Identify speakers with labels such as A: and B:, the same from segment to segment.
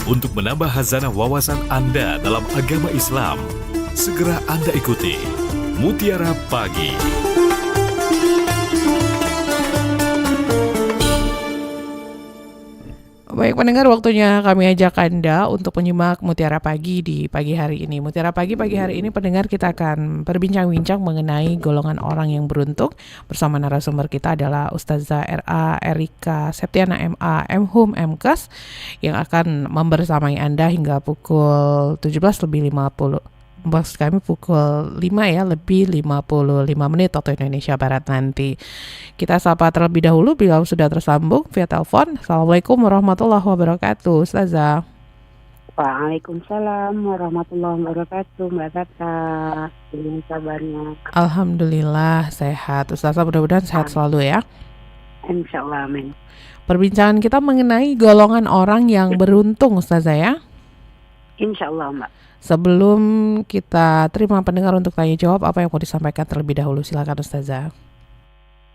A: untuk menambah hazanah wawasan Anda dalam agama Islam. Segera Anda ikuti Mutiara Pagi.
B: Baik pendengar, waktunya kami ajak Anda untuk menyimak Mutiara Pagi di pagi hari ini. Mutiara Pagi hari ini pendengar, kita akan berbincang-bincang mengenai golongan orang yang beruntung. Bersama narasumber kita adalah Ustazah R.A. Erika Septiana M.A. M.Hum M.Kes yang akan membersamai Anda hingga pukul 17.50. Maksud kami pukul 5 ya, lebih 55 menit waktu Indonesia Barat nanti. Kita sapa terlebih dahulu bila sudah tersambung via telepon. Assalamualaikum warahmatullahi wabarakatuh, Ustazah.
C: Waalaikumsalam warahmatullahi wabarakatuh, Mbak Tata. Ini kabarnya?
B: Alhamdulillah sehat. Ustazah mudah-mudahan sehat selalu ya.
C: Insya Allah, amin.
B: Perbincangan kita mengenai golongan orang yang beruntung, Ustazah ya.
C: Insya Allah, Mbak.
B: Sebelum kita terima pendengar untuk tanya jawab, apa yang mau disampaikan terlebih dahulu? Silakan Ustazah.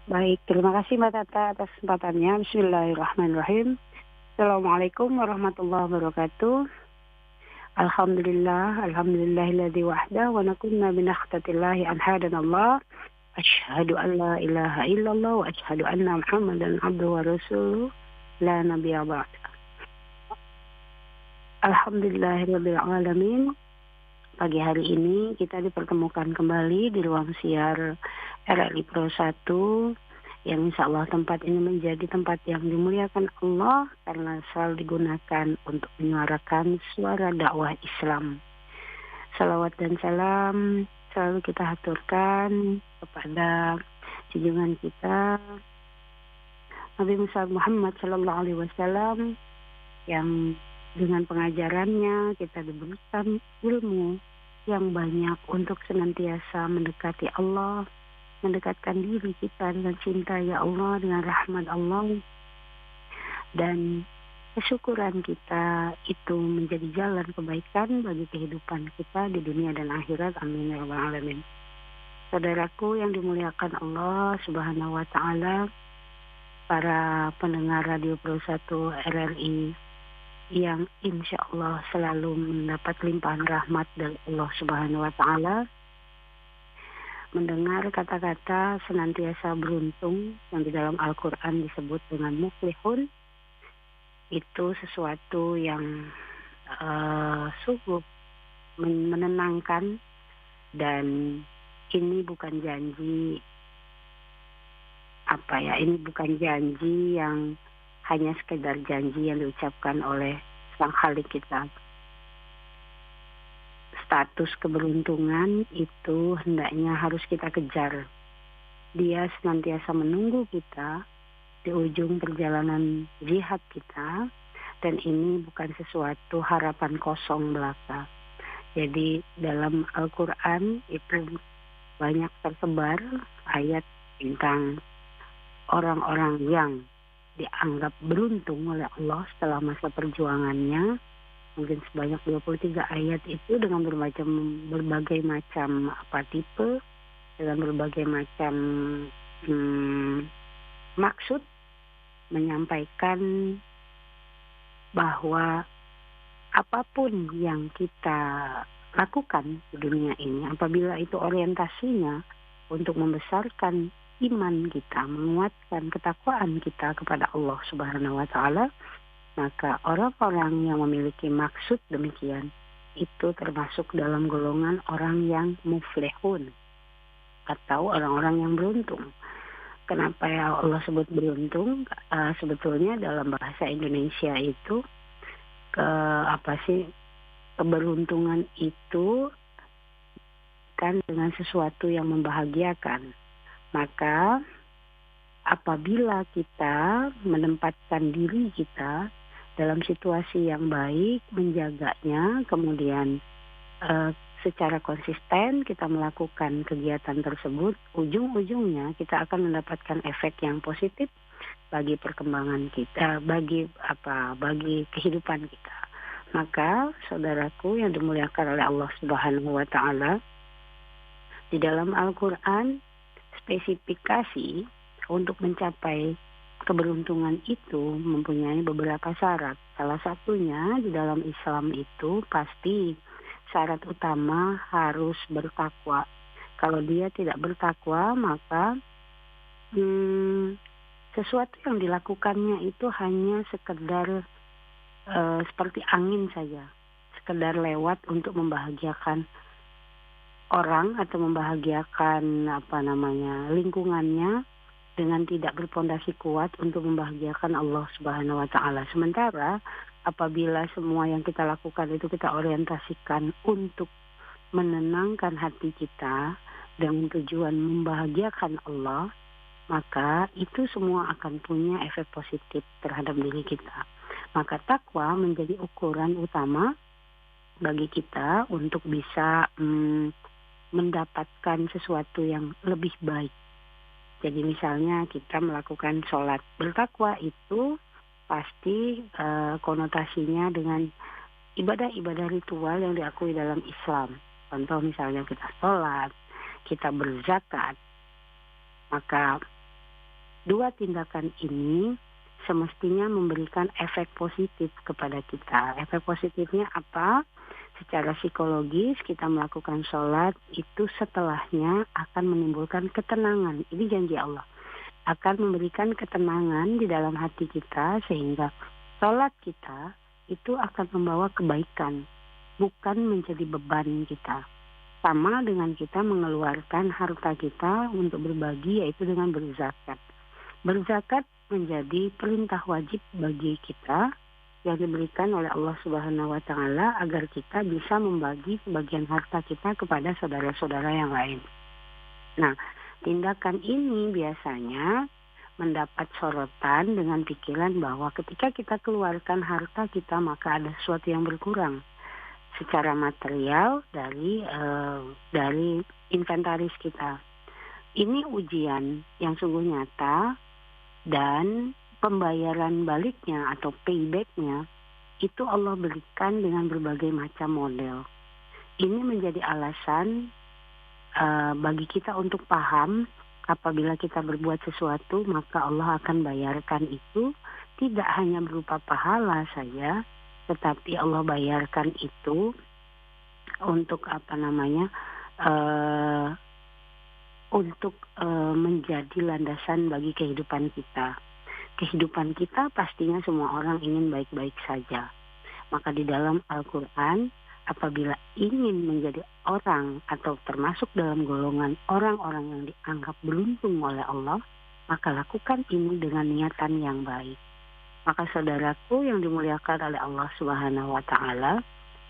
C: Baik, terima kasih Mbak Tata atas kesempatannya. Bismillahirrahmanirrahim. Assalamualaikum warahmatullahi wabarakatuh. Alhamdulillahilladzi wahda wa nakunna min akhtatillahi an hadanallah. Asyhadu an la ilaha illallah wa asyhadu anna Muhammadan abduhu wa rasuluh la nabiyya ba'da. Alhamdulillahirabbil alamin. Pagi hari ini kita dipertemukan kembali di ruang siar RRI Pro 1 yang insya Allah tempat ini menjadi tempat yang dimuliakan Allah karena selalu digunakan untuk menyuarakan suara dakwah Islam. Salawat dan salam selalu kita haturkan kepada junjungan kita Nabi Muhammad SAW yang dengan pengajarannya kita diberikan ilmu yang banyak untuk senantiasa mendekati Allah, mendekatkan diri kita dengan cinta ya Allah, dengan rahmat Allah, dan kesyukuran kita itu menjadi jalan kebaikan bagi kehidupan kita di dunia dan akhirat. Amin ya rabbal alamin. Saudaraku yang dimuliakan Allah Subhanahu wa taala, para pendengar Radio Pro 1 RRI yang insya Allah selalu mendapat limpahan rahmat dari Allah Subhanahu wa taala, mendengar kata-kata senantiasa beruntung yang di dalam Al-Quran disebut dengan muflihun, itu sesuatu yang sungguh menenangkan, dan ini bukan janji ini bukan janji yang hanya sekedar janji yang diucapkan oleh Sang Khalik kita. Status keberuntungan itu hendaknya harus kita kejar. Dia senantiasa menunggu kita di ujung perjalanan jihad kita, dan ini bukan sesuatu harapan kosong belaka. Jadi dalam Al-Quran itu banyak tersebar ayat tentang orang-orang yang dianggap beruntung oleh Allah setelah masa perjuangannya. Mungkin sebanyak 23 ayat itu dengan berbagai macam tipe, dengan berbagai macam maksud, menyampaikan bahwa apapun yang kita lakukan di dunia ini, apabila itu orientasinya untuk membesarkan iman kita, menguatkan ketakwaan kita kepada Allah Subhanahu wa taala, maka orang-orang yang memiliki maksud demikian itu termasuk dalam golongan orang yang muflihun atau orang-orang yang beruntung. Kenapa ya Allah sebut beruntung? Sebetulnya dalam bahasa Indonesia itu keberuntungan itu kan dengan sesuatu yang membahagiakan. Maka apabila kita menempatkan diri kita dalam situasi yang baik, menjaganya, kemudian secara konsisten kita melakukan kegiatan tersebut, ujung-ujungnya kita akan mendapatkan efek yang positif bagi perkembangan kita, bagi kehidupan kita. Maka saudaraku yang dimuliakan oleh Allah Subhanahu wa taala, di dalam Al-Qur'an spesifikasi untuk mencapai keberuntungan itu mempunyai beberapa syarat. Salah satunya di dalam Islam itu pasti syarat utama harus bertakwa. Kalau dia tidak bertakwa, maka sesuatu yang dilakukannya itu hanya sekedar seperti angin saja, sekedar lewat untuk membahagiakan orang atau membahagiakan lingkungannya, dengan tidak berpondasi kuat untuk membahagiakan Allah Subhanahu wa taala. Sementara apabila semua yang kita lakukan itu kita orientasikan untuk menenangkan hati kita dengan tujuan membahagiakan Allah, maka itu semua akan punya efek positif terhadap diri kita. Maka takwa menjadi ukuran utama bagi kita untuk bisa mendapatkan sesuatu yang lebih baik. Jadi misalnya kita melakukan sholat, bertakwa itu pasti konotasinya dengan ibadah-ibadah ritual yang diakui dalam Islam. Contoh misalnya kita sholat, kita berzakat, maka dua tindakan ini semestinya memberikan efek positif kepada kita. Efek positifnya apa? Secara psikologis kita melakukan sholat itu setelahnya akan menimbulkan ketenangan. Ini janji Allah. Akan memberikan ketenangan di dalam hati kita sehingga sholat kita itu akan membawa kebaikan. Bukan menjadi beban kita. Sama dengan kita mengeluarkan harta kita untuk berbagi, yaitu dengan berzakat. Berzakat menjadi perintah wajib bagi kita yang diberikan oleh Allah Subhanahu wa taala agar kita bisa membagi sebagian harta kita kepada saudara-saudara yang lain. Nah, tindakan ini biasanya mendapat sorotan dengan pikiran bahwa ketika kita keluarkan harta kita maka ada sesuatu yang berkurang secara material dari inventaris kita. Ini ujian yang sungguh nyata dan pembayaran baliknya atau paybacknya itu Allah berikan dengan berbagai macam model. Ini menjadi alasan bagi kita untuk paham apabila kita berbuat sesuatu maka Allah akan bayarkan itu tidak hanya berupa pahala saja, tetapi Allah bayarkan itu untuk menjadi landasan bagi kehidupan kita. Kehidupan kita pastinya semua orang ingin baik-baik saja. Maka di dalam Al-Quran, apabila ingin menjadi orang atau termasuk dalam golongan orang-orang yang dianggap beruntung oleh Allah, maka lakukan ini dengan niatan yang baik. Maka saudaraku yang dimuliakan oleh Allah Subhanahu wa taala,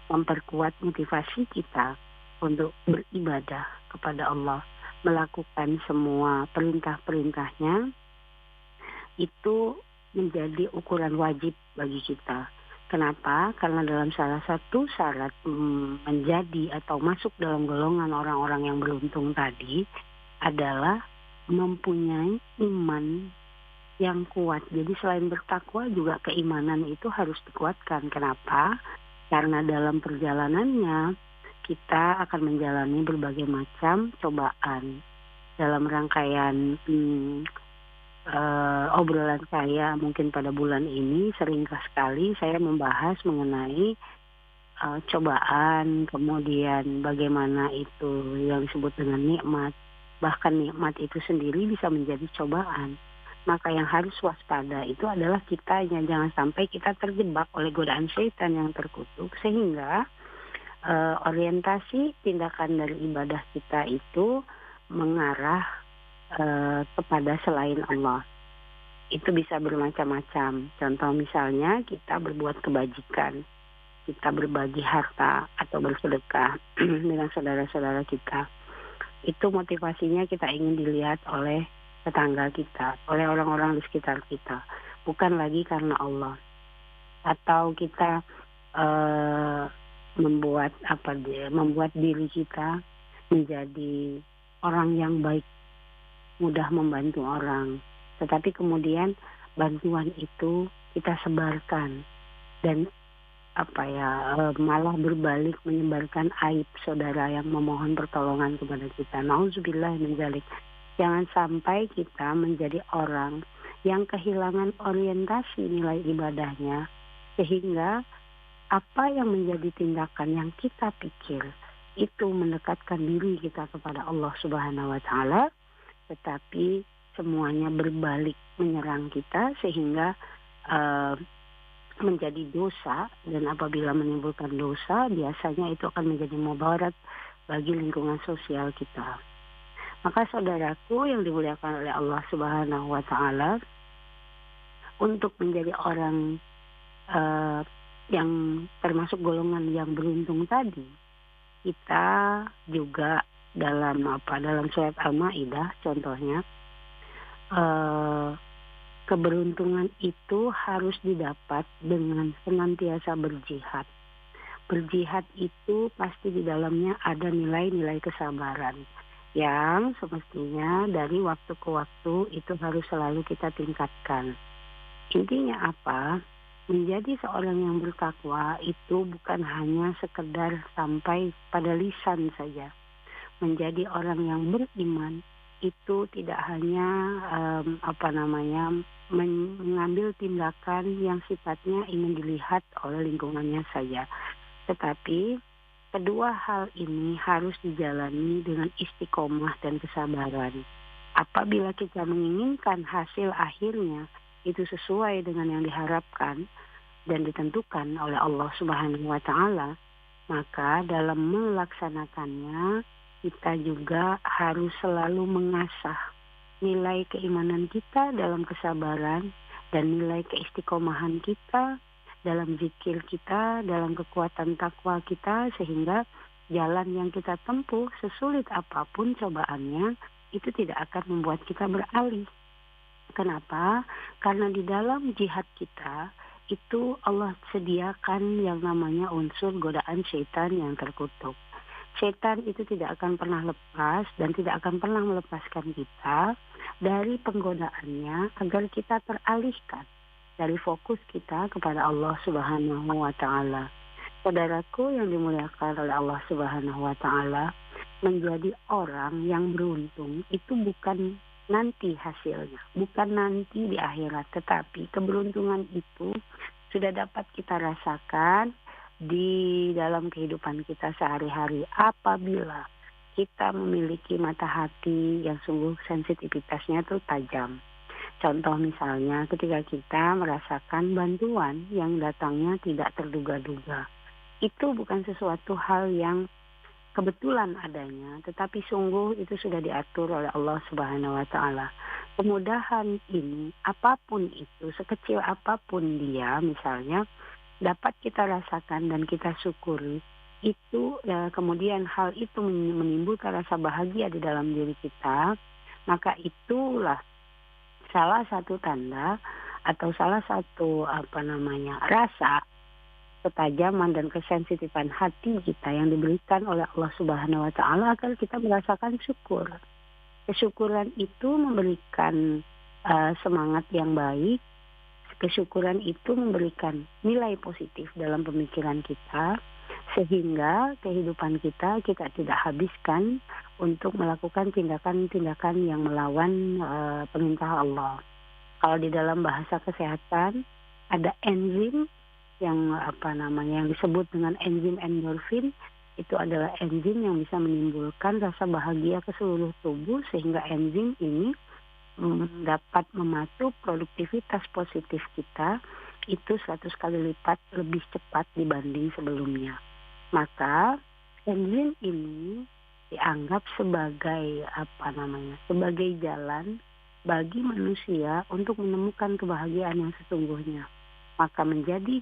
C: memperkuat motivasi kita untuk beribadah kepada Allah, melakukan semua perintah-perintahnya, itu menjadi ukuran wajib bagi kita. Kenapa? Karena dalam salah satu syarat menjadi atau masuk dalam golongan orang-orang yang beruntung tadi adalah mempunyai iman yang kuat. Jadi selain bertakwa juga keimanan itu harus dikuatkan. Kenapa? Karena dalam perjalanannya kita akan menjalani berbagai macam cobaan. Dalam rangkaian obrolan saya mungkin pada bulan ini seringkali sekali saya membahas mengenai cobaan, kemudian bagaimana itu yang disebut dengan nikmat. Bahkan nikmat itu sendiri bisa menjadi cobaan. Maka yang harus waspada itu adalah kitanya, jangan sampai kita terjebak oleh godaan syaitan yang terkutuk sehingga orientasi tindakan dari ibadah kita itu mengarah kepada selain Allah. Itu bisa bermacam-macam. Contoh misalnya kita berbuat kebajikan, kita berbagi harta atau bersedekah dengan saudara-saudara kita. Itu motivasinya kita ingin dilihat oleh tetangga kita, oleh orang-orang di sekitar kita, bukan lagi karena Allah. Atau kita membuat diri kita menjadi orang yang baik, mudah membantu orang, tetapi kemudian bantuan itu kita sebarkan dan malah berbalik menyebarkan aib saudara yang memohon pertolongan kepada kita. Nauzubillah min dzalik. Jangan sampai kita menjadi orang yang kehilangan orientasi nilai ibadahnya, sehingga apa yang menjadi tindakan yang kita pikir itu mendekatkan diri kita kepada Allah Subhanahu wa taala, tetapi semuanya berbalik menyerang kita sehingga eh, menjadi dosa, dan apabila menimbulkan dosa biasanya itu akan menjadi mudarat bagi lingkungan sosial kita. Maka saudaraku yang dimuliakan oleh Allah Subhanahu wa taala, untuk menjadi orang eh, yang termasuk golongan yang beruntung tadi, kita juga dalam surat Al-Maidah contohnya, eh, keberuntungan itu harus didapat dengan senantiasa berjihad. Berjihad itu pasti di dalamnya ada nilai-nilai kesabaran yang semestinya dari waktu ke waktu itu harus selalu kita tingkatkan. Intinya apa? Menjadi seorang yang bertakwa itu bukan hanya sekedar sampai pada lisan saja. Menjadi orang yang beriman itu tidak hanya mengambil tindakan yang sifatnya ingin dilihat oleh lingkungannya saja, tetapi kedua hal ini harus dijalani dengan istiqomah dan kesabaran. Apabila kita menginginkan hasil akhirnya itu sesuai dengan yang diharapkan dan ditentukan oleh Allah Subhanahu wa taala, maka dalam melaksanakannya kita juga harus selalu mengasah nilai keimanan kita dalam kesabaran dan nilai keistiqomahan kita dalam zikir kita, dalam kekuatan takwa kita, sehingga jalan yang kita tempuh sesulit apapun cobaannya itu tidak akan membuat kita beralih. Kenapa? Karena di dalam jihad kita itu Allah sediakan yang namanya unsur godaan syaitan yang terkutuk. Setan itu tidak akan pernah lepas dan tidak akan pernah melepaskan kita dari penggodaannya agar kita teralihkan dari fokus kita kepada Allah Subhanahu wa taala. Saudaraku yang dimuliakan oleh Allah Subhanahu wa taala, menjadi orang yang beruntung itu bukan nanti hasilnya, bukan nanti di akhirat, tetapi keberuntungan itu sudah dapat kita rasakan di dalam kehidupan kita sehari-hari apabila kita memiliki mata hati yang sungguh sensitivitasnya itu tajam. Contoh misalnya ketika kita merasakan bantuan yang datangnya tidak terduga-duga. Itu bukan sesuatu hal yang kebetulan adanya, tetapi sungguh itu sudah diatur oleh Allah Subhanahu wa taala. Kemudahan ini apapun itu, sekecil apapun dia misalnya, dapat kita rasakan dan kita syukuri itu, kemudian hal itu menimbulkan rasa bahagia di dalam diri kita, maka itulah salah satu tanda atau salah satu rasa ketajaman dan kesensitifan hati kita yang diberikan oleh Allah Subhanahu wa taala agar kita merasakan syukur. Kesyukuran itu memberikan semangat yang baik. Kesyukuran itu memberikan nilai positif dalam pemikiran kita, sehingga kehidupan kita tidak habiskan untuk melakukan tindakan-tindakan yang melawan perintah Allah. Kalau di dalam bahasa kesehatan ada enzim yang disebut dengan enzim endorfin, itu adalah enzim yang bisa menimbulkan rasa bahagia ke seluruh tubuh, sehingga enzim ini dapat memacu produktivitas positif kita itu 100 kali lipat lebih cepat dibanding sebelumnya. Maka enzim ini dianggap sebagai sebagai jalan bagi manusia untuk menemukan kebahagiaan yang sesungguhnya. Maka menjadi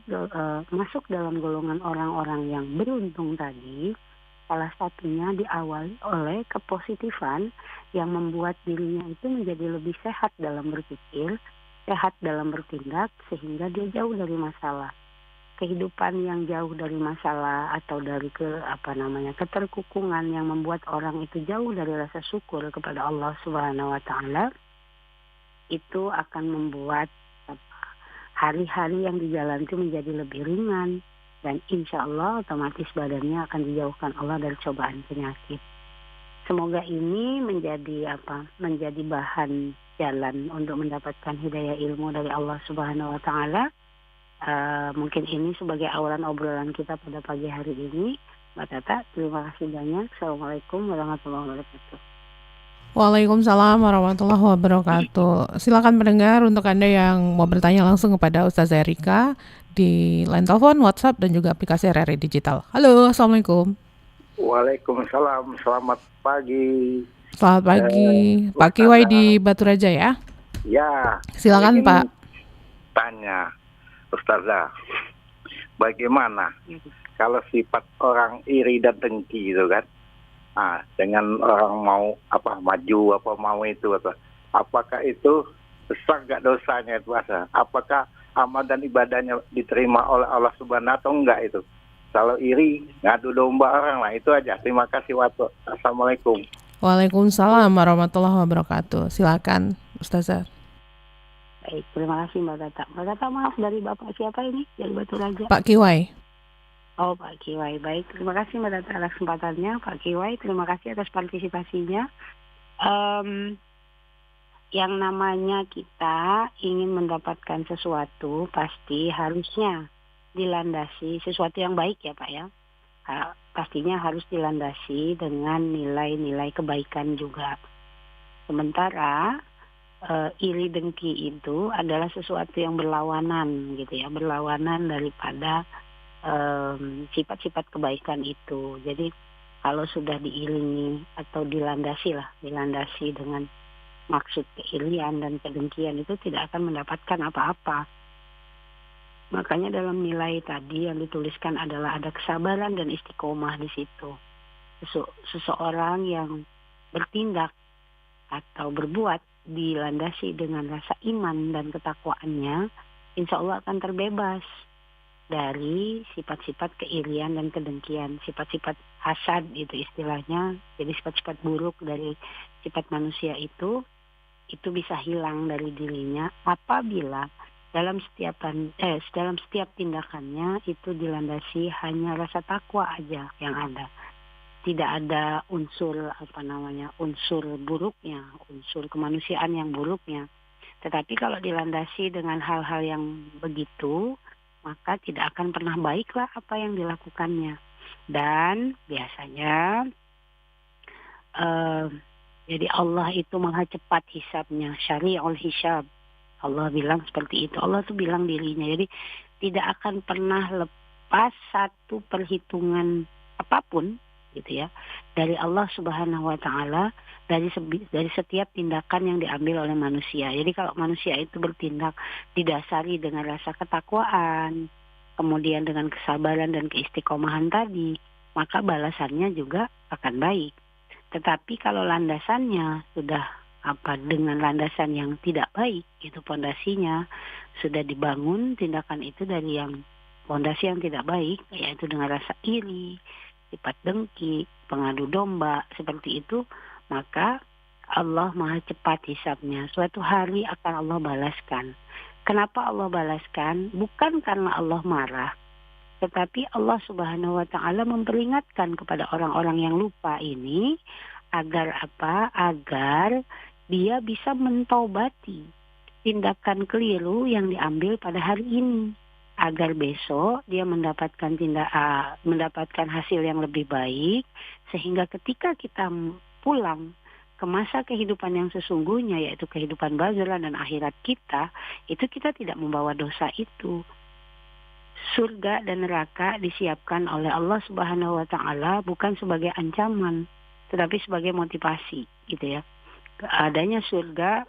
C: masuk dalam golongan orang-orang yang beruntung tadi, salah satunya diawali oleh kepositifan yang membuat dirinya itu menjadi lebih sehat dalam berpikir, sehat dalam bertindak, sehingga dia jauh dari masalah. Kehidupan yang jauh dari masalah atau dari keterkukungan yang membuat orang itu jauh dari rasa syukur kepada Allah Subhanahu wa taala, itu akan membuat hari-hari yang dijalani itu menjadi lebih ringan, dan insya Allah otomatis badannya akan dijauhkan Allah dari cobaan penyakit. Semoga ini menjadi bahan jalan untuk mendapatkan hidayah ilmu dari Allah Subhanahu wa taala. Mungkin ini sebagai awalan obrolan kita pada pagi hari ini. Mbak Tata, terima kasih banyak. Assalamualaikum warahmatullahi wabarakatuh.
B: Waalaikumsalam warahmatullahi wabarakatuh. Silakan pendengar untuk Anda yang mau bertanya langsung kepada Ustazah Erika di line telepon, WhatsApp, dan juga aplikasi RRI Digital. Halo, Assalamualaikum.
D: Waalaikumsalam, selamat pagi.
B: Selamat pagi, Pak Kiwai di Batu Raja ya.
D: Ya,
B: Silakan Pak.
D: Tanya, Ustazah, bagaimana kalau sifat orang iri dan dengki itu kan? Dengan orang mau maju mau itu apakah itu besar gak dosanya itu apakah amal dan ibadahnya diterima oleh Allah Subhanahu atau enggak itu? Kalau iri ngadu domba orang lah, itu aja. Terima kasih. Assalamualaikum.
B: Waalaikumsalam warahmatullahi wabarakatuh. Silakan Ustazah.
C: Baik, terima kasih Mbak Tata. Mbak Tata, maaf, dari Bapak siapa ini? Dari Batu Raja?
B: Pak Kiwai.
C: Oh, Pak Kiwai. Baik, terima kasih Mbak Tata atas kesempatannya. Pak Kiwai, terima kasih atas partisipasinya. Yang namanya kita ingin mendapatkan sesuatu, pasti harusnya dilandasi sesuatu yang baik ya Pak ya. Pastinya harus dilandasi dengan nilai-nilai kebaikan juga. Sementara iri dengki itu adalah sesuatu yang berlawanan gitu ya, berlawanan daripada sifat-sifat kebaikan itu. Jadi kalau sudah diiringi atau dilandasi dengan maksud keirian dan kedengkian, itu tidak akan mendapatkan apa-apa. Makanya dalam nilai tadi yang dituliskan adalah ada kesabaran dan istiqomah di situ. Seseorang yang bertindak atau berbuat dilandasi dengan rasa iman dan ketakwaannya, insya Allah akan terbebas dari sifat-sifat keirian dan kedengkian, sifat-sifat hasad itu istilahnya. Jadi sifat-sifat buruk dari sifat manusia itu bisa hilang dari dirinya apabila dalam setiap tindakannya itu dilandasi hanya rasa takwa aja yang ada. Tidak ada unsur unsur buruknya, unsur kemanusiaan yang buruknya. Tetapi kalau dilandasi dengan hal-hal yang begitu, maka tidak akan pernah baiklah apa yang dilakukannya. Dan biasanya jadi Allah itu maha cepat hisabnya, syari'ul hisab. Allah bilang seperti itu. Allah tuh bilang dirinya. Jadi tidak akan pernah lepas satu perhitungan apapun gitu ya dari Allah Subhanahu wa taala dari setiap tindakan yang diambil oleh manusia. Jadi kalau manusia itu bertindak didasari dengan rasa ketakwaan, kemudian dengan kesabaran dan keistiqomahan tadi, maka balasannya juga akan baik. Tetapi kalau landasannya sudah dengan landasan yang tidak baik, itu pondasinya sudah dibangun tindakan itu dari yang pondasi yang tidak baik, yaitu dengan rasa iri, sifat dengki, pengadu domba, seperti itu, maka Allah maha cepat hisabnya. Suatu hari akan Allah balaskan. Kenapa Allah balaskan? Bukan karena Allah marah, tetapi Allah Subhanahu wa taala memperingatkan kepada orang-orang yang lupa ini agar Agar dia bisa mentaubati tindakan keliru yang diambil pada hari ini, agar besok dia mendapatkan hasil yang lebih baik, sehingga ketika kita pulang ke masa kehidupan yang sesungguhnya, yaitu kehidupan barzah dan akhirat kita, itu kita tidak membawa dosa itu. Surga dan neraka disiapkan oleh Allah Subhanahu wa taala bukan sebagai ancaman, tetapi sebagai motivasi gitu ya. Adanya surga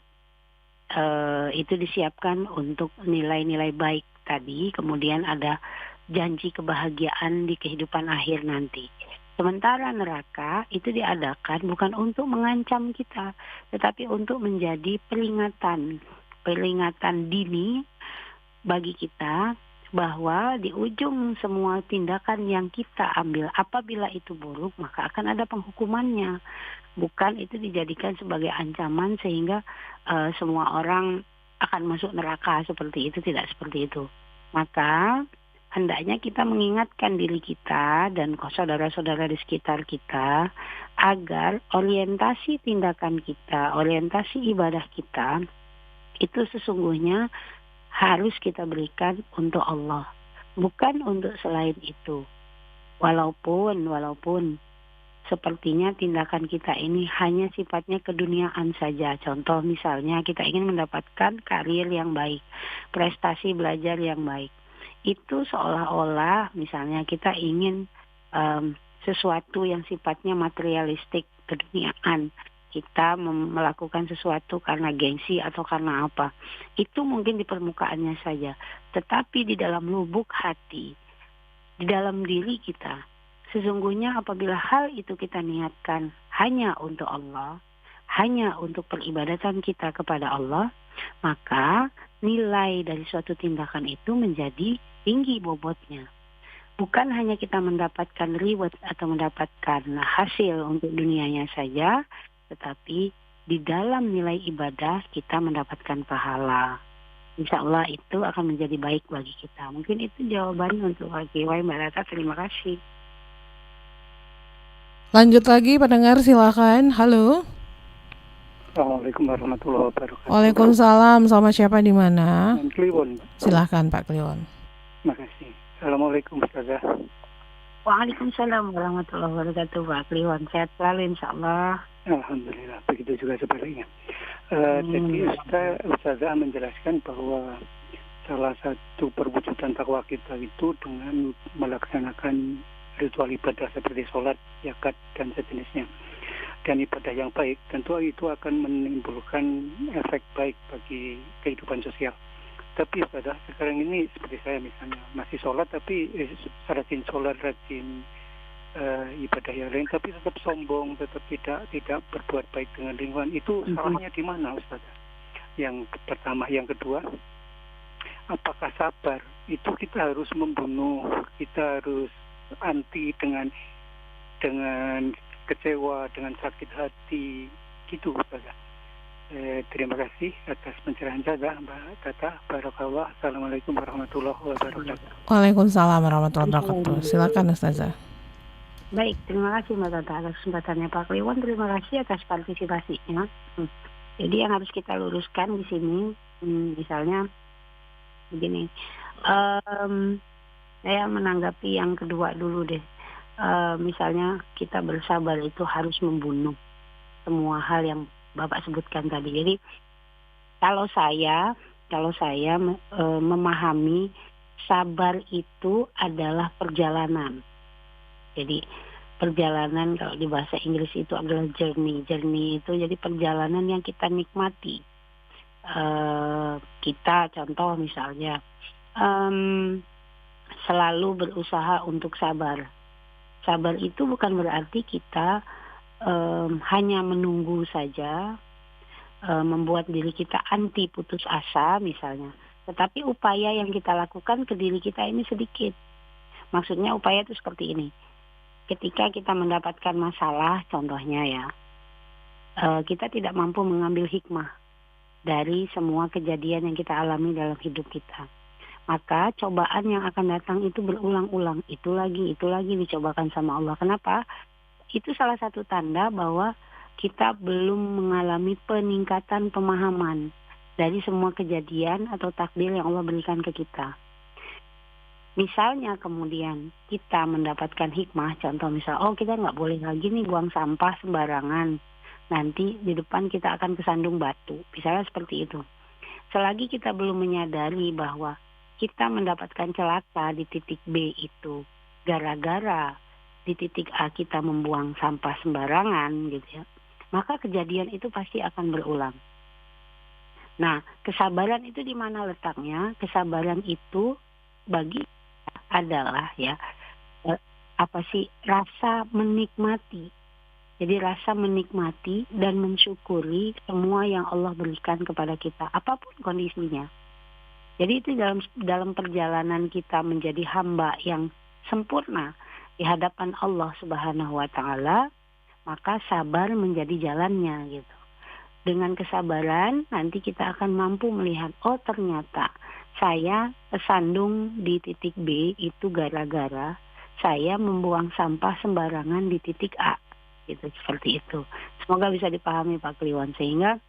C: itu disiapkan untuk nilai-nilai baik tadi, kemudian ada janji kebahagiaan di kehidupan akhir nanti. Sementara neraka itu diadakan bukan untuk mengancam kita, tetapi untuk menjadi peringatan dini bagi kita bahwa di ujung semua tindakan yang kita ambil, apabila itu buruk, maka akan ada penghukumannya. Bukan itu dijadikan sebagai ancaman sehingga semua orang akan masuk neraka seperti itu, tidak seperti itu. Maka hendaknya kita mengingatkan diri kita dan saudara-saudara di sekitar kita agar orientasi tindakan kita, orientasi ibadah kita itu sesungguhnya harus kita berikan untuk Allah, bukan untuk selain itu. Walaupun sepertinya tindakan kita ini hanya sifatnya keduniaan saja. Contoh misalnya kita ingin mendapatkan karir yang baik, prestasi belajar yang baik. Itu seolah-olah misalnya kita ingin sesuatu yang sifatnya materialistik, keduniaan. Kita melakukan sesuatu karena gengsi atau karena apa. Itu mungkin di permukaannya saja. Tetapi di dalam lubuk hati, di dalam diri kita, sesungguhnya apabila hal itu kita niatkan hanya untuk Allah, hanya untuk peribadatan kita kepada Allah, maka nilai dari suatu tindakan itu menjadi tinggi bobotnya. Bukan hanya kita mendapatkan reward atau mendapatkan hasil untuk dunianya saja, tetapi di dalam nilai ibadah kita mendapatkan pahala. Insya Allah itu akan menjadi baik bagi kita. Mungkin itu jawabannya untuk KGY Mbak Rata. Terima kasih.
B: Lanjut lagi pendengar, silakan. Halo.
E: Assalamualaikum warahmatullahi wabarakatuh.
B: Waalaikumsalam. Sama siapa di mana?
E: Kliwon.
B: Silakan Pak Kliwon.
E: Terima kasih. Assalamualaikum Ustazah.
C: Waalaikumsalam warahmatullahi wabarakatuh Pak Kliwon. Sehat selalu insya Allah.
E: Alhamdulillah. Begitu juga sebaliknya. Jadi Ustazah menjelaskan bahwa salah satu perwujudan takwa kita itu dengan melaksanakan ritual ibadah seperti sholat, zakat, dan sejenisnya. Dan ibadah yang baik tentu itu akan menimbulkan efek baik bagi kehidupan sosial. Tapi pada sekarang ini seperti saya misalnya masih sholat tapi rajin sholat, rajin ibadah yang lain, tapi tetap sombong, tetap tidak berbuat baik dengan lingkungan. Itu salahnya di mana Ustaz? Yang pertama. Yang kedua, apakah sabar itu kita harus membunuh, kita harus anti dengan kecewa, dengan sakit hati, gitu Ustaz? Terima kasih atas pencerahan saya Mbak Tata. Barakallah. Assalamualaikum warahmatullahi wabarakatuh.
B: Waalaikumsalam warahmatullahi wabarakatuh. Silakan Ustazah.
C: Baik, terima kasih Mbak Tata atas kesempatannya. Pak Kliwon, terima kasih atas partisipasinya. Jadi yang harus kita luruskan di sini, misalnya begini, saya menanggapi yang kedua dulu deh. Misalnya kita bersabar itu harus membunuh semua hal yang Bapak sebutkan tadi. Jadi kalau saya memahami sabar itu adalah perjalanan. Jadi perjalanan kalau di bahasa Inggris itu adalah journey. Journey itu jadi perjalanan yang kita nikmati. Kita contoh misalnya selalu berusaha untuk sabar. Sabar itu bukan berarti kita hanya menunggu saja, membuat diri kita anti putus asa misalnya. Tetapi upaya yang kita lakukan ke diri kita ini sedikit. Maksudnya upaya itu seperti ini. Ketika kita mendapatkan masalah, contohnya ya, kita tidak mampu mengambil hikmah dari semua kejadian yang kita alami dalam hidup kita. Maka cobaan yang akan datang itu berulang-ulang. Itu lagi dicobakan sama Allah. Kenapa? Itu salah satu tanda bahwa kita belum mengalami peningkatan pemahaman dari semua kejadian atau takdir yang Allah berikan ke kita. Misalnya kemudian kita mendapatkan hikmah, contoh misal, kita nggak boleh lagi nih buang sampah sembarangan. Nanti di depan kita akan kesandung batu. Misalnya seperti itu. Selagi kita belum menyadari bahwa kita mendapatkan celaka di titik B itu gara-gara di titik A kita membuang sampah sembarangan gitu ya, maka kejadian itu pasti akan berulang. Nah, kesabaran itu di mana letaknya? Kesabaran itu bagi adalah rasa menikmati. Jadi rasa menikmati dan mensyukuri semua yang Allah berikan kepada kita, apapun kondisinya. Jadi itu dalam perjalanan kita menjadi hamba yang sempurna di hadapan Allah Subhanahu wa taala, maka sabar menjadi jalannya gitu. Dengan kesabaran nanti kita akan mampu melihat, ternyata saya kesandung di titik B itu gara-gara saya membuang sampah sembarangan di titik A, gitu, seperti itu. Semoga bisa dipahami Pak Kliwon, sehingga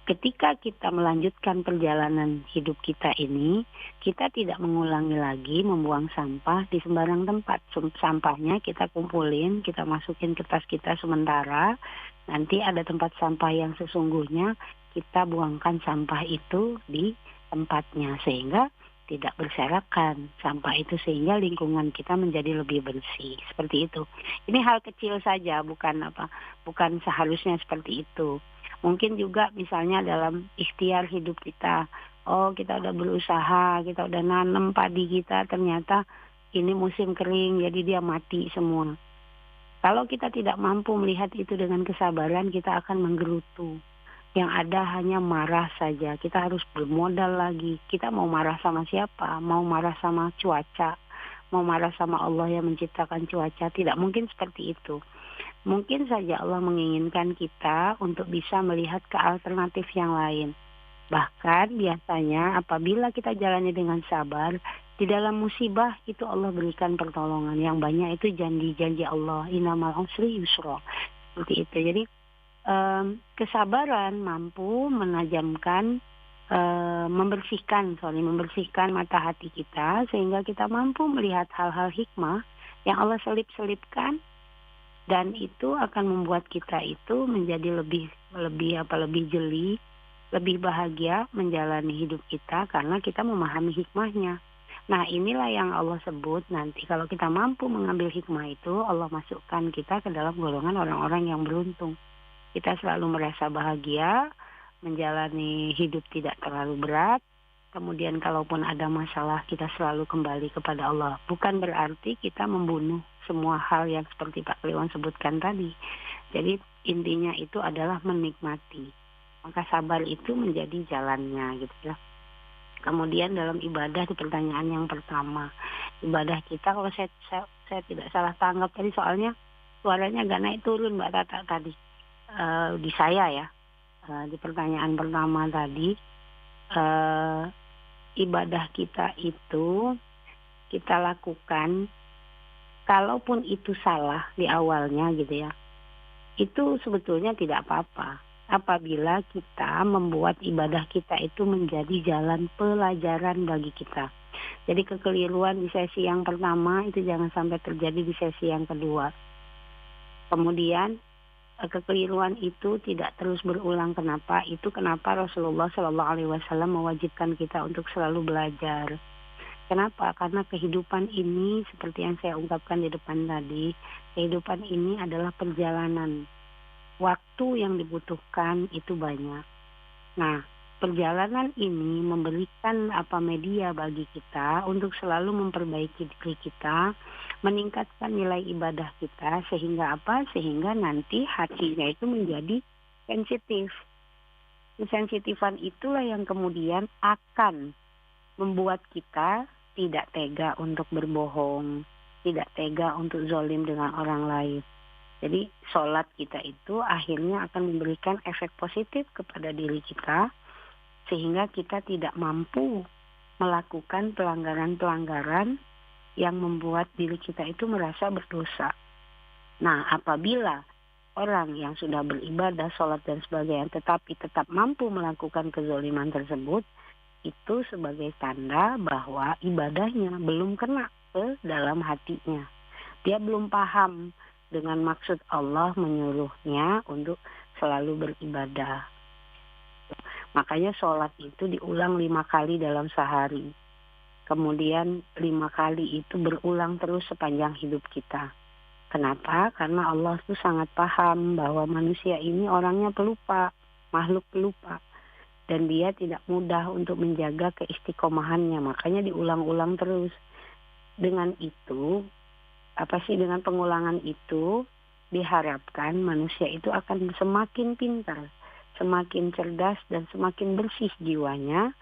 C: ketika kita melanjutkan perjalanan hidup kita ini, kita tidak mengulangi lagi membuang sampah di sembarang tempat. Sampahnya kita kumpulin, kita masukin ke tas kita sementara, nanti ada tempat sampah yang sesungguhnya, kita buangkan sampah itu di tempatnya, sehingga tidak berserakan sampah itu, sehingga lingkungan kita menjadi lebih bersih. Seperti itu. Ini hal kecil saja, bukan seharusnya seperti itu. Mungkin juga misalnya dalam ikhtiar hidup kita, kita udah berusaha, kita udah nanam padi kita, ternyata ini musim kering, jadi dia mati semua. Kalau kita tidak mampu melihat itu dengan kesabaran, kita akan menggerutu. Yang ada hanya marah saja. Kita harus bermodal lagi. Kita mau marah sama siapa? Mau marah sama cuaca? Mau marah sama Allah yang menciptakan cuaca? Tidak mungkin seperti itu. Mungkin saja Allah menginginkan kita untuk bisa melihat ke alternatif yang lain. Bahkan biasanya apabila kita jalani dengan sabar, di dalam musibah itu Allah berikan pertolongan. Yang banyak itu janji-janji Allah. Innamal usri yusra. Seperti itu. Jadi kesabaran mampu menajamkan, membersihkan mata hati kita, sehingga kita mampu melihat hal-hal hikmah yang Allah selip-selipkan, dan itu akan membuat kita itu menjadi lebih jeli, lebih bahagia menjalani hidup kita karena kita memahami hikmahnya. Nah, inilah yang Allah sebut nanti kalau kita mampu mengambil hikmah itu, Allah masukkan kita ke dalam golongan orang-orang yang beruntung. Kita selalu merasa bahagia, menjalani hidup tidak terlalu berat. Kemudian kalaupun ada masalah, kita selalu kembali kepada Allah. Bukan berarti kita membunuh semua hal yang seperti Pak Kliwon sebutkan tadi. Jadi intinya itu adalah menikmati. Maka sabar itu menjadi jalannya gitu ya. Kemudian dalam ibadah di pertanyaan yang pertama, ibadah kita kalau saya tidak salah tanggap tadi, soalnya suaranya agak naik turun Mbak Tata tadi. Di saya ya, di pertanyaan pertama tadi, ibadah kita itu kita lakukan, kalaupun itu salah di awalnya gitu ya, itu sebetulnya tidak apa-apa apabila kita membuat ibadah kita itu menjadi jalan pelajaran bagi kita. Jadi kekeliruan di sesi yang pertama itu jangan sampai terjadi di sesi yang kedua. Kemudian kekeliruan itu tidak terus berulang. Kenapa? Itu kenapa Rasulullah SAW mewajibkan kita untuk selalu belajar. Kenapa? Karena kehidupan ini seperti yang saya ungkapkan di depan tadi, kehidupan ini adalah perjalanan. Waktu yang dibutuhkan itu banyak. Nah, perjalanan ini memberikan media bagi kita untuk selalu memperbaiki diri kita, meningkatkan nilai ibadah kita, sehingga sehingga nanti hatinya itu menjadi sensitif. Kesensitifan itulah yang kemudian akan membuat kita tidak tega untuk berbohong, tidak tega untuk zolim dengan orang lain. Jadi sholat kita itu akhirnya akan memberikan efek positif kepada diri kita, sehingga kita tidak mampu melakukan pelanggaran-pelanggaran yang membuat diri kita itu merasa berdosa. Nah, apabila orang yang sudah beribadah, sholat dan sebagainya, tetapi tetap mampu melakukan kezoliman tersebut, itu sebagai tanda bahwa ibadahnya belum kena ke dalam hatinya. Dia belum paham dengan maksud Allah menyuruhnya untuk selalu beribadah. Makanya sholat itu diulang 5 kali dalam sehari. Kemudian 5 kali itu berulang terus sepanjang hidup kita. Kenapa? Karena Allah itu sangat paham bahwa manusia ini orangnya pelupa, makhluk pelupa. Dan dia tidak mudah untuk menjaga keistiqomahannya. Makanya diulang-ulang terus. Dengan itu, dengan pengulangan itu diharapkan manusia itu akan semakin pintar, semakin cerdas dan semakin bersih jiwanya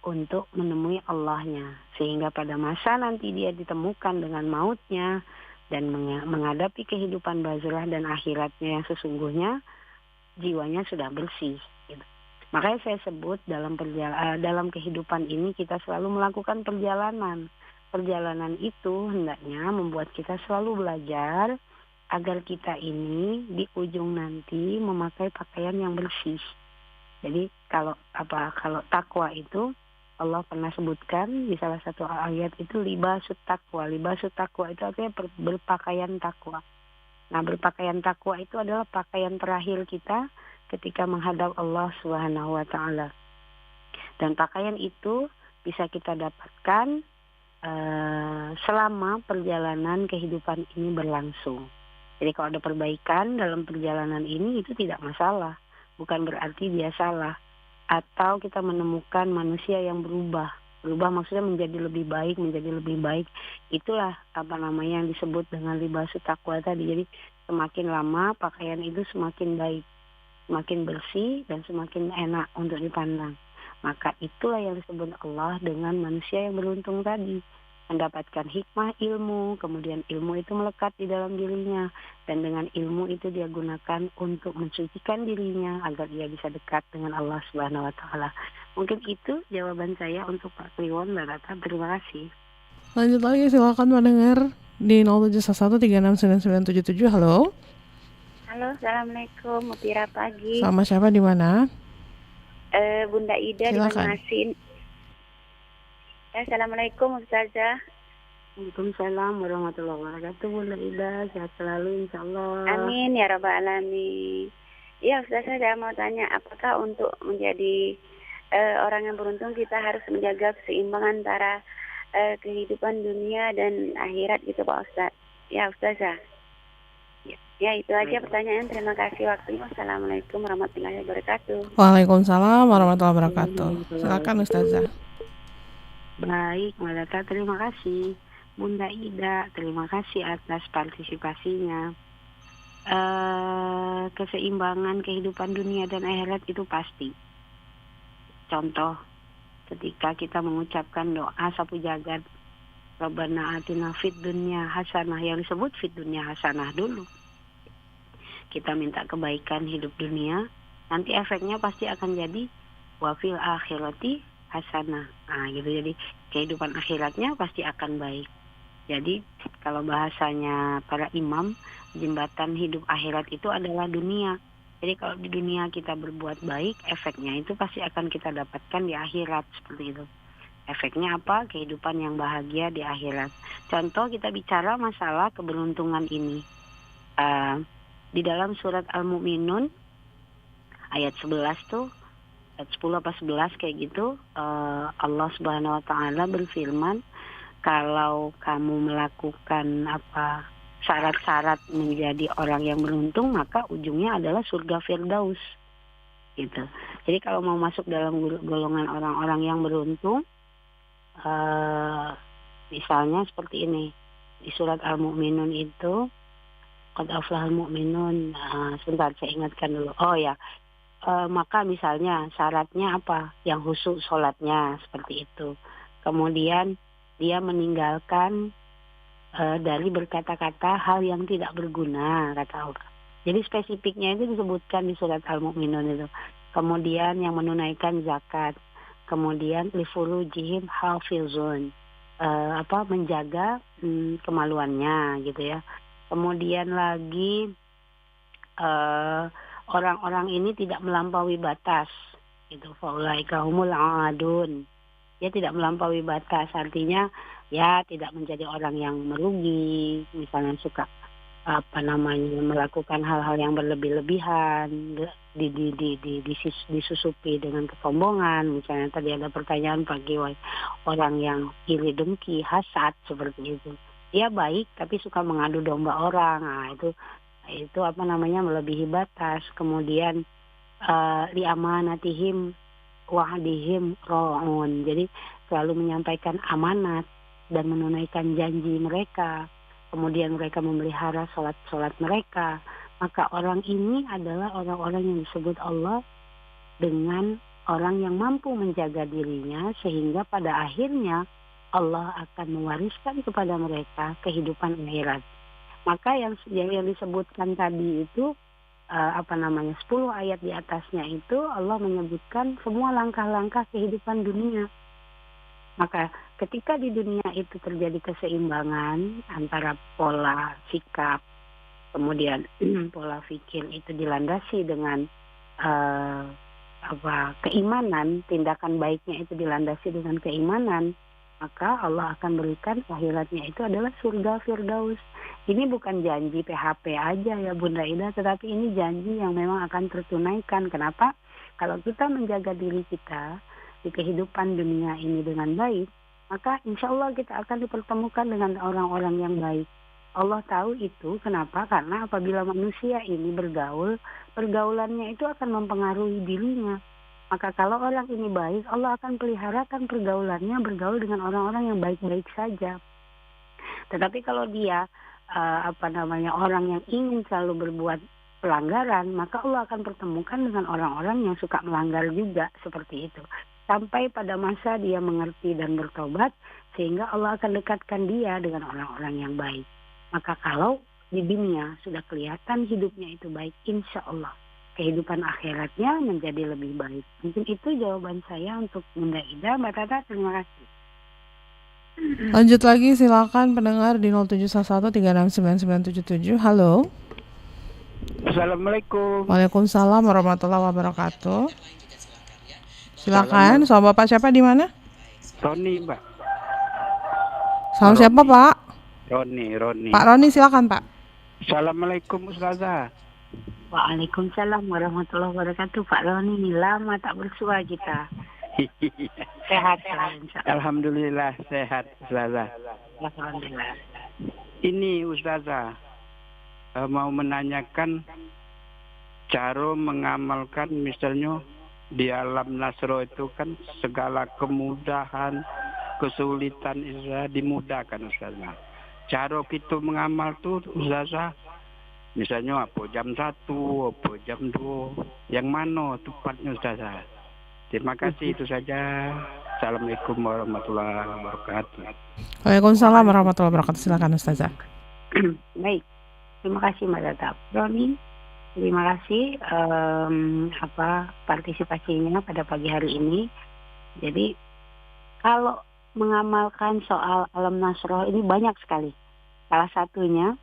C: untuk menemui Allahnya. Sehingga pada masa nanti dia ditemukan dengan mautnya dan menghadapi kehidupan barzakh dan akhiratnya yang sesungguhnya, jiwanya sudah bersih. Gitu. Makanya saya sebut dalam kehidupan ini kita selalu melakukan perjalanan. Perjalanan itu hendaknya membuat kita selalu belajar agar kita ini di ujung nanti memakai pakaian yang bersih. Jadi kalau takwa itu Allah pernah sebutkan di salah satu ayat itu libasut takwa. Libasut takwa itu artinya berpakaian takwa. Nah, berpakaian takwa itu adalah pakaian terakhir kita ketika menghadap Allah Subhanahu wa taala. Dan pakaian itu bisa kita dapatkan selama perjalanan kehidupan ini berlangsung. Jadi kalau ada perbaikan dalam perjalanan ini itu tidak masalah. Bukan berarti dia salah. Atau kita menemukan manusia yang berubah maksudnya menjadi lebih baik. Itulah yang disebut dengan libasut takwa tadi. Jadi semakin lama pakaian itu semakin baik, semakin bersih dan semakin enak untuk dipandang. Maka itulah yang disebut Allah dengan manusia yang beruntung tadi, mendapatkan hikmah ilmu, kemudian ilmu itu melekat di dalam dirinya, dan dengan ilmu itu dia gunakan untuk mensucikan dirinya agar dia bisa dekat dengan Allah Subhanahu wa taala. Mungkin itu jawaban saya untuk Pak Kliwon Mbak Tata. Terima kasih.
B: Lanjut lagi, silakan mendengar di 0711369977. Halo.
F: Halo, assalamualaikum. Mutiara pagi.
B: Sama siapa di mana?
F: Bunda Ida di Banjarmasin. Assalamualaikum Ustazah.
C: Waalaikumsalam warahmatullahi wabarakatuh. Bunda Ida, sehat selalu insyaallah.
F: Amin ya rabbal alamin. Ya Ustazah, saya mau tanya, apakah untuk menjadi orang yang beruntung kita harus menjaga keseimbangan antara kehidupan dunia dan akhirat gitu Pak Ustaz? Ya Ustazah. Ya itu aja pertanyaan. Terima kasih waktunya. Assalamualaikum warahmatullahi wabarakatuh.
B: Waalaikumsalam warahmatullahi wabarakatuh. Silakan Ustazah.
C: Baik, Mbak Data, terima kasih. Bunda Ida, terima kasih atas partisipasinya. Keseimbangan kehidupan dunia dan akhirat itu pasti. Contoh, ketika kita mengucapkan doa sapu jagat, Rabbana atina fid dunya hasanah, yang disebut fid dunya hasanah dulu. Kita minta kebaikan hidup dunia, nanti efeknya pasti akan jadi wa fil akhirati hasanah. Nah gitu, jadi kehidupan akhiratnya pasti akan baik. Jadi kalau bahasanya para imam, jembatan hidup akhirat itu adalah dunia. Jadi kalau di dunia kita berbuat baik, efeknya itu pasti akan kita dapatkan di akhirat, seperti itu. Efeknya apa? Kehidupan yang bahagia di akhirat. Contoh, kita bicara masalah keberuntungan ini. Di dalam surat Al-Mu'minun ayat 11 tuh, ayat 10 apa 11 kayak gitu, Allah Subhanahu wa taala berfirman, kalau kamu melakukan syarat-syarat menjadi orang yang beruntung, maka ujungnya adalah surga Firdaus gitu. Jadi kalau mau masuk dalam golongan orang-orang yang beruntung, misalnya seperti ini di surat Al-Mu'minun itu, qad aflahal mu'minun. Sebentar saya ingatkan dulu. Oh ya, maka misalnya syaratnya apa? Yang khusyuk sholatnya seperti itu. Kemudian dia meninggalkan dari berkata-kata hal yang tidak berguna, kata Allah. Jadi spesifiknya itu disebutkan di surat Al-Mu'minun itu. Kemudian yang menunaikan zakat. Kemudian lifurujihim hafizun, menjaga kemaluannya gitu ya. Kemudian lagi orang-orang ini tidak melampaui batas gitu. Faulaika humul aadun. Dia tidak melampaui batas, artinya ya tidak menjadi orang yang merugi, misalnya suka melakukan hal-hal yang berlebih-lebihan, disusupi dengan kesombongan. Misalnya tadi ada pertanyaan pagi, orang yang iri dengki, hasad seperti itu. Dia baik tapi suka mengadu domba orang. Nah, itu melebihi batas. Kemudian li amanatihim wahdihim ro'un. Jadi selalu menyampaikan amanat dan menunaikan janji mereka. Kemudian mereka memelihara sholat mereka. Maka orang ini adalah orang-orang yang disebut Allah dengan orang yang mampu menjaga dirinya, sehingga pada akhirnya Allah akan mewariskan kepada mereka kehidupan akhirat. Maka yang disebutkan tadi itu 10 ayat di atasnya itu Allah menyebutkan semua langkah-langkah kehidupan dunia. Maka ketika di dunia itu terjadi keseimbangan antara pola sikap, kemudian pola pikir itu dilandasi dengan keimanan, tindakan baiknya itu dilandasi dengan keimanan, maka Allah akan berikan akhiratnya itu adalah surga Firdaus. Ini bukan janji PHP aja ya Bunda Ida, tetapi ini janji yang memang akan tertunaikan. Kenapa? Kalau kita menjaga diri kita di kehidupan dunia ini dengan baik, maka insya Allah kita akan dipertemukan dengan orang-orang yang baik. Allah tahu itu. Kenapa? Karena apabila manusia ini bergaul, pergaulannya itu akan mempengaruhi dirinya. Maka kalau orang ini baik, Allah akan peliharakan pergaulannya, bergaul dengan orang-orang yang baik-baik saja. Tetapi kalau dia orang yang ingin selalu berbuat pelanggaran, maka Allah akan pertemukan dengan orang-orang yang suka melanggar juga, seperti itu. Sampai pada masa dia mengerti dan bertobat, sehingga Allah akan dekatkan dia dengan orang-orang yang baik. Maka kalau di dunia sudah kelihatan hidupnya itu baik, insya Allah kehidupan akhiratnya menjadi lebih baik. Mungkin itu jawaban saya untuk Bunda Ida. Mbak Tata, terima kasih.
B: Lanjut lagi, silakan pendengar di 0711369977. Halo.
E: Assalamualaikum.
B: Waalaikumsalam warahmatullahi wabarakatuh. Silakan, sama Bapak siapa di mana?
E: Roni, Mbak.
B: Sama siapa, Pak?
E: Roni.
B: Pak Roni, silakan, Pak.
E: Assalamualaikum Ustazah.
C: Waalaikumsalam warahmatullahi wabarakatuh. Pak Roni, lama tak bersua kita. Sehat ya,
E: Alhamdulillah sehat Ustazah.
C: Alhamdulillah.
E: Ini Ustazah mau menanyakan cara mengamalkan, misalnya di alam nasro itu kan segala kemudahan, kesulitan Ustazah dimudahkan Ustazah. Cara kita mengamal tuh Ustazah, misalnya apa jam 1, apa jam 2, yang mana tepatnya Ustazah? Terima kasih, itu saja. Assalamualaikum warahmatullahi wabarakatuh.
B: Waalaikumsalam warahmatullahi wabarakatuh. Silakan Ustazah.
C: Baik, terima kasih Mbak Tata. Roni, terima kasih partisipasinya pada pagi hari ini. Jadi kalau mengamalkan soal alam nasroh ini banyak sekali. Salah satunya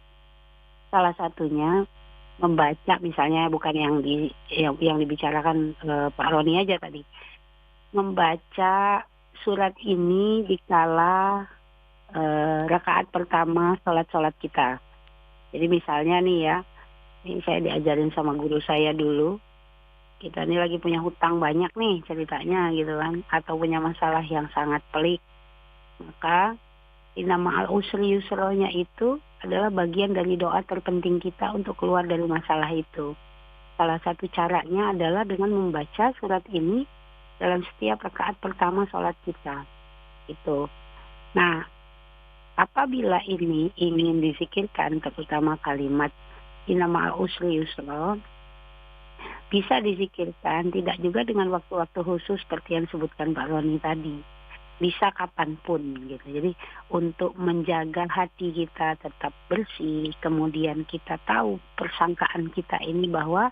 C: membaca, misalnya bukan yang dibicarakan Pak Roni aja tadi, membaca surat ini dikala rakaat pertama sholat kita. Jadi misalnya nih ya, ini saya diajarin sama guru saya dulu, kita ini lagi punya hutang banyak nih ceritanya gitu kan, atau punya masalah yang sangat pelik, maka inna ma'al usri yusronya itu adalah bagian dari doa terpenting kita untuk keluar dari masalah itu. Salah satu caranya adalah dengan membaca surat ini dalam setiap rakaat pertama sholat kita. Itu. Nah, apabila ini ingin disikirkan, terutama kalimat inna ma'al usri yusra, bisa disikirkan tidak juga dengan waktu-waktu khusus seperti yang disebutkan Pak Roni tadi. Bisa kapanpun gitu. Jadi untuk menjaga hati kita tetap bersih, kemudian kita tahu persangkaan kita ini bahwa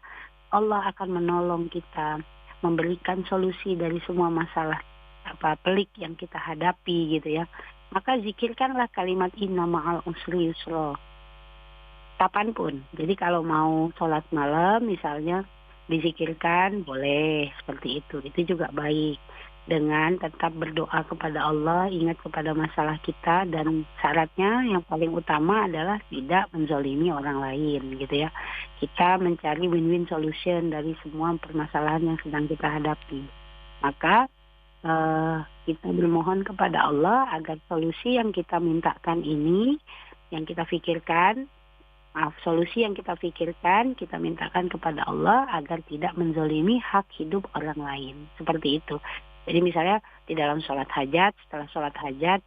C: Allah akan menolong kita, memberikan solusi dari semua masalah pelik yang kita hadapi gitu ya. Maka zikirkanlah kalimat inna ma'al usri yusra kapanpun. Jadi kalau mau sholat malam misalnya dizikirkan, boleh seperti itu. Itu juga baik. Dengan tetap berdoa kepada Allah, ingat kepada masalah kita, dan syaratnya yang paling utama adalah tidak menzolimi orang lain gitu ya. Kita mencari win-win solution dari semua permasalahan yang sedang kita hadapi. Maka kita bermohon kepada Allah agar solusi yang kita mintakan ini, yang kita pikirkan, solusi yang kita pikirkan, kita mintakan kepada Allah agar tidak menzolimi hak hidup orang lain. Seperti itu. Jadi misalnya di dalam sholat hajat, setelah sholat hajat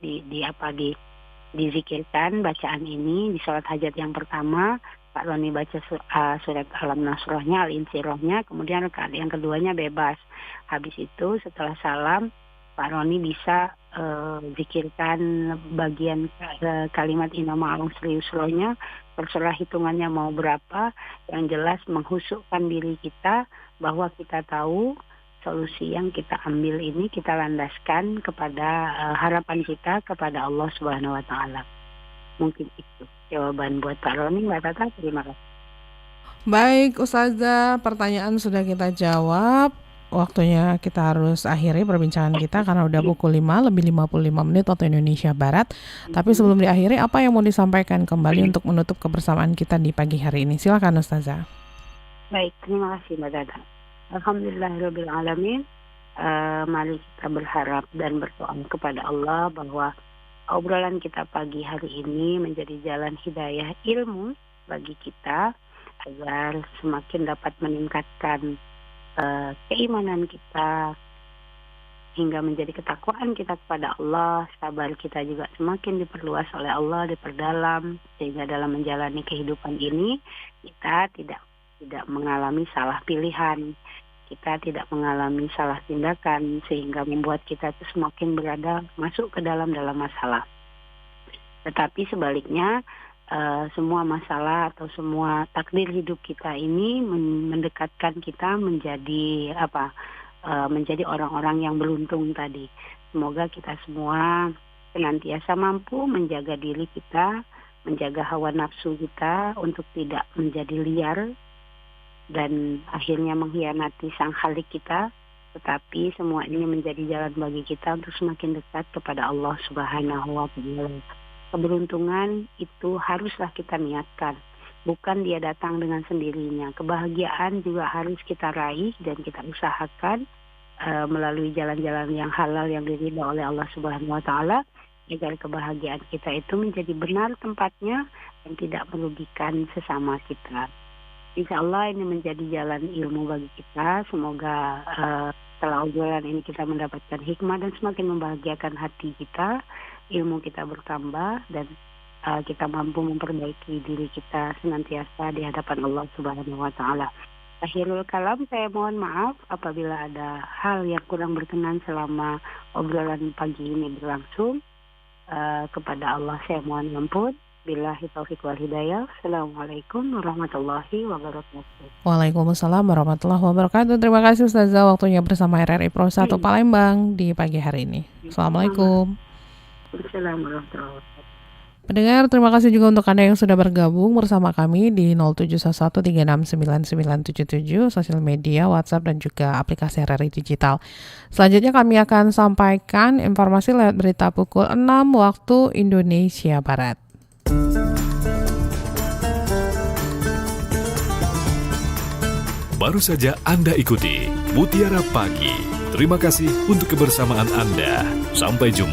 C: dizikirkan bacaan ini di sholat hajat yang pertama, Pak Roni baca surat alam nasrohnya, al-insirohnya, kemudian rakaat yang keduanya bebas. Habis itu setelah salam, Pak Roni bisa zikirkan bagian kalimat inama Allah serius-nya, terserah hitungannya mau berapa, yang jelas menghusukkan diri kita bahwa kita tahu solusi yang kita ambil ini kita landaskan kepada harapan kita kepada Allah Subhanahu wa taala. Mungkin itu jawaban buat Pak Roni, Mbak Tata. Terima kasih.
B: Baik Ustazah, pertanyaan sudah kita jawab. Waktunya kita harus akhiri perbincangan kita karena udah pukul 5 lebih 55 menit waktu Indonesia Barat. Tapi sebelum diakhiri, apa yang mau disampaikan kembali untuk menutup kebersamaan kita di pagi hari ini? Silakan Ustazah.
C: Baik, terima kasih Mbak Tata. Alhamdulillahirabbil alamin. Mari kita berharap dan berdoa kepada Allah bahwa obrolan kita pagi hari ini menjadi jalan hidayah ilmu bagi kita agar semakin dapat meningkatkan keimanan kita hingga menjadi ketakwaan kita kepada Allah, sabar kita juga semakin diperluas oleh Allah, diperdalam, sehingga dalam menjalani kehidupan ini kita tidak mengalami salah pilihan, kita tidak mengalami salah tindakan sehingga membuat kita itu semakin masuk ke dalam masalah. Tetapi sebaliknya semua masalah atau semua takdir hidup kita ini mendekatkan kita menjadi menjadi orang-orang yang beruntung tadi. Semoga kita semua senantiasa mampu menjaga diri kita, menjaga hawa nafsu kita untuk tidak menjadi liar dan akhirnya mengkhianati sang Khalik kita, tetapi semua ini menjadi jalan bagi kita untuk semakin dekat kepada Allah Subhanahu wa taala. Keberuntungan itu haruslah kita niatkan, bukan dia datang dengan sendirinya. Kebahagiaan juga harus kita raih dan kita usahakan melalui jalan-jalan yang halal yang diridha oleh Allah Subhanahu wa taala agar kebahagiaan kita itu menjadi benar tempatnya dan tidak merugikan sesama kita. Insya Allah ini menjadi jalan ilmu bagi kita. Semoga setelah obrolan ini kita mendapatkan hikmah dan semakin membahagiakan hati kita, ilmu kita bertambah dan kita mampu memperbaiki diri kita senantiasa di hadapan Allah Subhanahu wa taala. Akhirul kalam, saya mohon maaf apabila ada hal yang kurang berkenan selama obrolan pagi ini berlangsung. Kepada Allah saya mohon ampun. Billahi taufiq wal hidayah. Assalamualaikum warahmatullahi wabarakatuh.
B: Waalaikumsalam warahmatullahi wabarakatuh. Terima kasih Ustazah waktunya bersama RRI Pro 1 Palembang di pagi hari ini. Assalamualaikum.
C: Assalamualaikum warahmatullahi wabarakatuh.
B: Pendengar, terima kasih juga untuk Anda yang sudah bergabung bersama kami di 0711369977, sosial media, WhatsApp, dan juga aplikasi RRI Digital. Selanjutnya kami akan sampaikan informasi lewat berita pukul 6 waktu Indonesia Barat.
A: Baru saja Anda ikuti Mutiara Pagi. Terima kasih untuk kebersamaan Anda. Sampai jumpa.